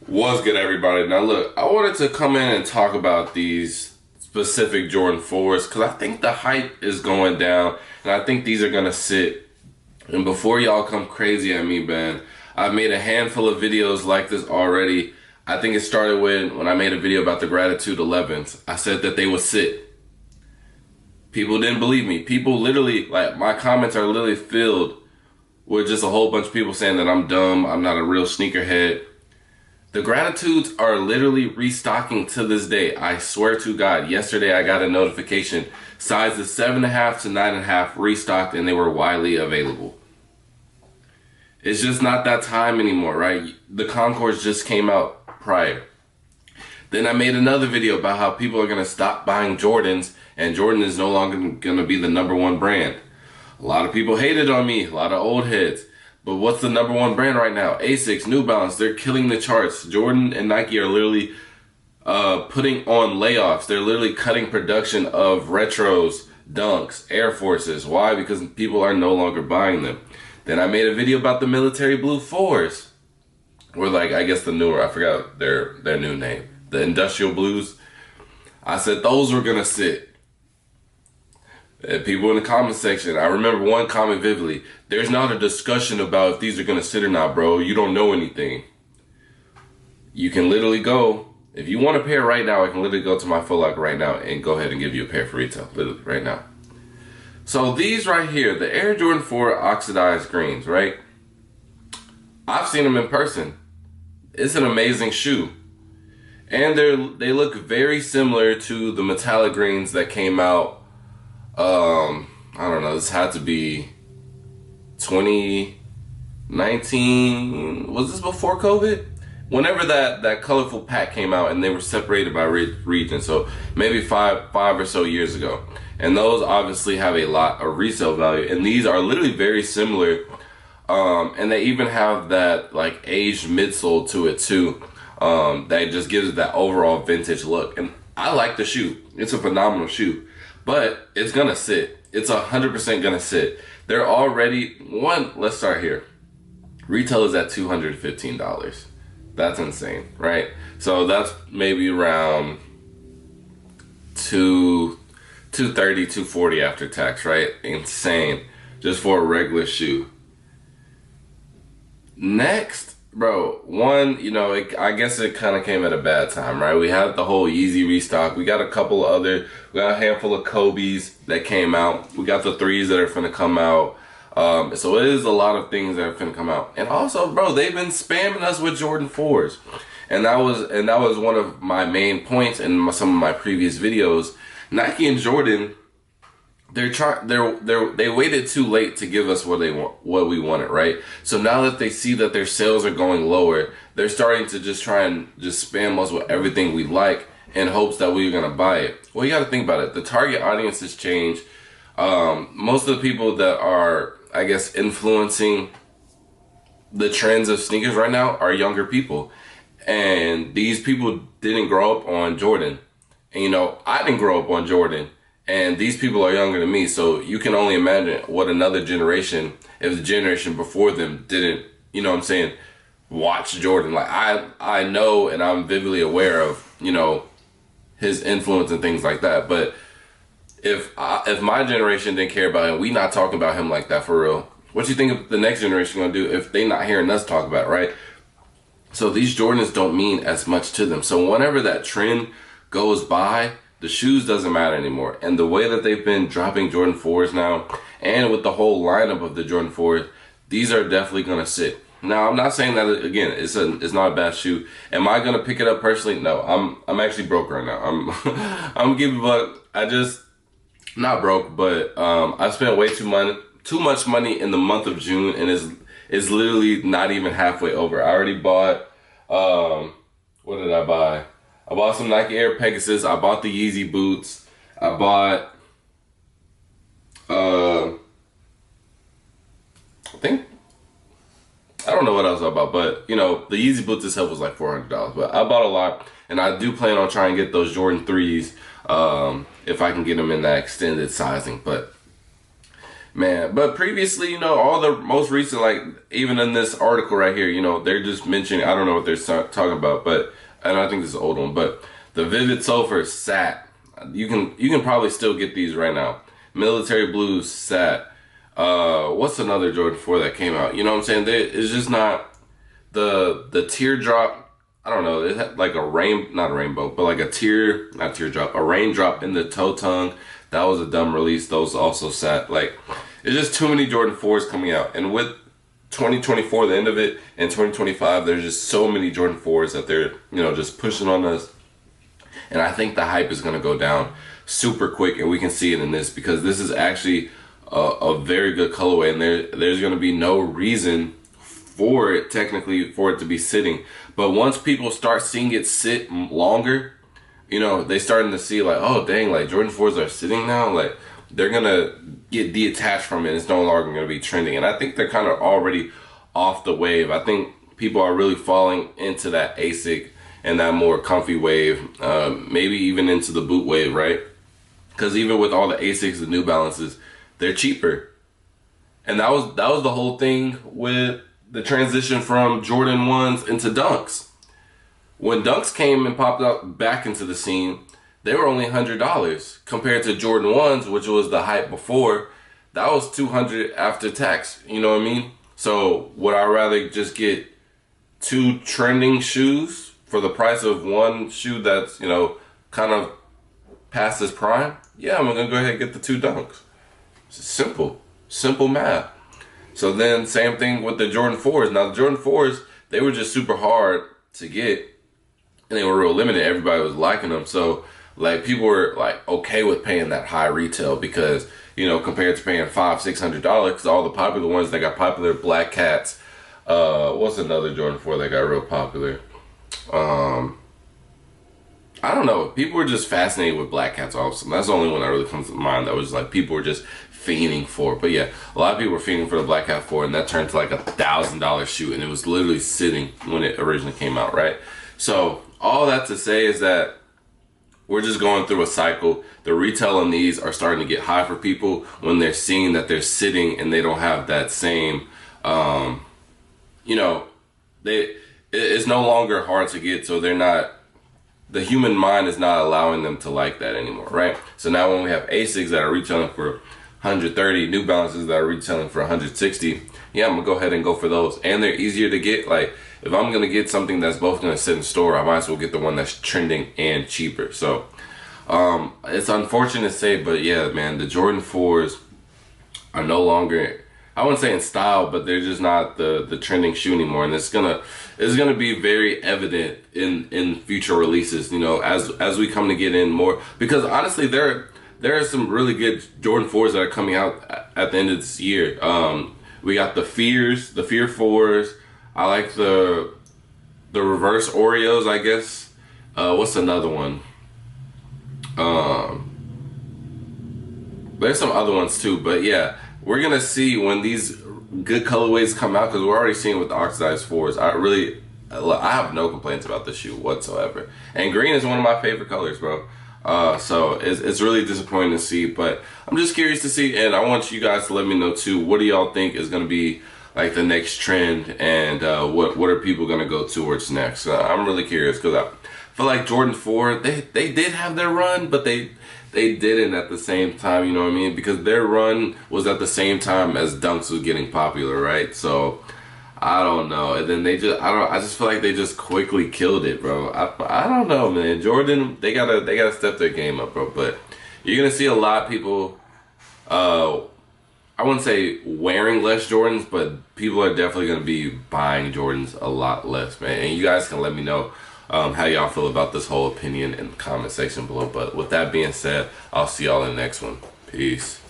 What's good, everybody? Now, look, I wanted to come in and talk about these specific Jordan 4s because I think the hype is going down, and I think these are going to sit. And before y'all come crazy at me, man, I've made a handful of videos like this already. I think it started when I made a video about the Gratitude 11s. I said that they would sit. People didn't believe me. People literally, like, my comments are literally filled with just a whole bunch of people saying that I'm dumb, I'm not a real sneakerhead. The Gratitudes are literally restocking to this day. I swear to God, yesterday I got a notification. Sizes 7.5 to 9.5 restocked, and they were widely available. It's just not that time anymore, right? The Concords just came out prior. Then I made another video about how people are going to stop buying Jordans, and Jordan is no longer going to be the #1 brand. A lot of people hated on me, a lot of old heads. But what's the #1 brand right now? Asics, New Balance, they're killing the charts. Jordan and Nike are literally putting on layoffs. They're literally cutting production of retros, Dunks, Air Forces. Why? Because people are no longer buying them. Then I made a video about the military blue 4s. Or like, I guess the newer, I forgot their new name. The industrial blues. I said those were gonna sit. People in the comment section, I remember one comment vividly. There's not a discussion about if these are gonna sit or not, bro. You don't know anything. You can literally go, if you want a pair right now, I can literally go to my Foot Locker right now and go ahead and give you a pair for retail, literally right now. So these right here, the Air Jordan 4 oxidized greens, right? I've seen them in person. It's an amazing shoe. And they look very similar to the metallic greens that came out. I don't know, this had to be 2019. Was this before COVID? Whenever that colorful pack came out and they were separated by region. So maybe five or so years ago. And those obviously have a lot of resale value. And these are literally very similar. And they even have that like aged midsole to it too. That just gives it that overall vintage look. And I like the shoe. It's a phenomenal shoe. But it's gonna sit. It's 100% gonna sit. They're already, let's start here. Retail is at $215. That's insane, right? So that's maybe around 230, 240 after tax, right? Insane. Just for a regular shoe. Next, bro, I guess it kind of came at a bad time, right? We had the whole Yeezy restock. We got we got a handful of Kobe's that came out. We got the 3s that are finna come out. So it is a lot of things that are finna come out. And also, bro, they've been spamming us with Jordan 4s. And that was one of my main points in some of my previous videos. Nike and Jordan, they waited too late to give us what we wanted, right? So now that they see that their sales are going lower, they're starting to just try and just spam us with everything we like in hopes that we're gonna buy it. Well, you got to think about it. The target audience has changed. Most of the people that are, I guess, influencing the trends of sneakers right now are younger people, and these people didn't grow up on Jordan. And I didn't grow up on Jordan. And these people are younger than me, so you can only imagine what another generation, if the generation before them didn't, watch Jordan. Like, I know and I'm vividly aware of, his influence and things like that. But if my generation didn't care about him, we not talking about him like that for real. What you think the next generation gonna do if they not hearing us talk about it, right? So these Jordans don't mean as much to them. So whenever that trend goes by, the shoes doesn't matter anymore. And the way that they've been dropping Jordan 4s now, and with the whole lineup of the Jordan 4s, these are definitely gonna sit. Now, I'm not saying that, again, it's not a bad shoe. Am I gonna pick it up personally? No, I'm actually broke right now. I'm giving, but I just, not broke, but I spent way too much money in the month of June, and it's literally not even halfway over. I already bought, what did I buy? I bought some Nike Air Pegasus. I bought the Yeezy boots. I bought, I don't know what else I bought, but the Yeezy boots itself was like $400. But I bought a lot, and I do plan on trying to get those Jordan 3s if I can get them in that extended sizing. But Man, but previously, all the most recent, like even in this article right here, they're just mentioning, I don't know what they're talking about, but, and I think this is an old one, but the Vivid Sulfur Sat. You can probably still get these right now. Military Blues Sat. What's another Jordan 4 that came out? You know what I'm saying? It's just not the teardrop. I don't know. It had like not a rainbow, but like not teardrop, a raindrop in the toe tongue. That was a dumb release. Those also sat. Like, it's just too many Jordan 4s coming out. And with 2024, the end of it, and 2025, there's just so many Jordan 4s that they're, just pushing on us. And I think the hype is going to go down super quick, and we can see it in this, because this is actually a very good colorway, and there's going to be no reason for it, technically, for it to be sitting. But once people start seeing it sit longer, they starting to see like, oh dang, like Jordan 4s are sitting now, like they're gonna get detached from it. It's no longer gonna be trending. And I think they're kind of already off the wave. I think people are really falling into that ASIC and that more comfy wave, maybe even into the boot wave, right? Because even with all the ASICs and New Balances, they're cheaper. And that was the whole thing with the transition from Jordan 1s into Dunks. When Dunks came and popped up back into the scene, they were only $100 compared to Jordan 1s, which was the hype before. That was $200 after tax. You know what I mean? So would I rather just get 2 trending shoes for the price of one shoe that's, kind of past its prime? Yeah, I'm gonna go ahead and get the 2 Dunks. It's simple math. So then same thing with the Jordan 4s. Now the Jordan 4s, they were just super hard to get, and they were real limited. Everybody was liking them. So like people were like okay with paying that high retail, because, compared to paying $500-600, because all the popular ones that got popular, Black Cats, what's another Jordan 4 that got real popular? I don't know. People were just fascinated with Black Cats also. That's the only one that really comes to mind that was like people were just fiending for. But yeah, a lot of people were fiending for the Black Cat 4, and that turned to like $1,000 shoe, and it was literally sitting when it originally came out, right? So all that to say is that we're just going through a cycle. The retail on these are starting to get high for people when they're seeing that they're sitting and they don't have that same, it's no longer hard to get, so they're not, the human mind is not allowing them to like that anymore, right? So now when we have ASICs that are retailing for $130, New Balances that are retailing for $160, yeah, I'm gonna go ahead and go for those. And they're easier to get. Like, if I'm gonna get something that's both gonna sit in store, I might as well get the one that's trending and cheaper. So it's unfortunate to say, but yeah, man, the Jordan 4s are no longer, I wouldn't say in style, but they're just not the trending shoe anymore. And it's gonna be very evident in future releases, as we come to get in more, because honestly there are some really good Jordan 4s that are coming out at the end of this year. We got the Fear 4s. I like the reverse Oreos, I guess. What's another one? There's some other ones too, but yeah, we're gonna see when these good colorways come out, because we're already seeing with the oxidized 4s. I have no complaints about the shoe whatsoever. And green is one of my favorite colors, bro. So it's really disappointing to see, but I'm just curious to see, and I want you guys to let me know too, what do y'all think is going to be like the next trend, and what are people going to go towards next? I'm really curious, because I feel like Jordan 4, they did have their run, but they didn't at the same time, you know what I mean? Because their run was at the same time as Dunks was getting popular, right? So I don't know. And then I just feel like they just quickly killed it, bro. I don't know, man. Jordan, they gotta step their game up, bro. But you're gonna see a lot of people, I wouldn't say wearing less Jordans, but people are definitely gonna be buying Jordans a lot less, man. And you guys can let me know how y'all feel about this whole opinion in the comment section below. But with that being said, I'll see y'all in the next one. Peace.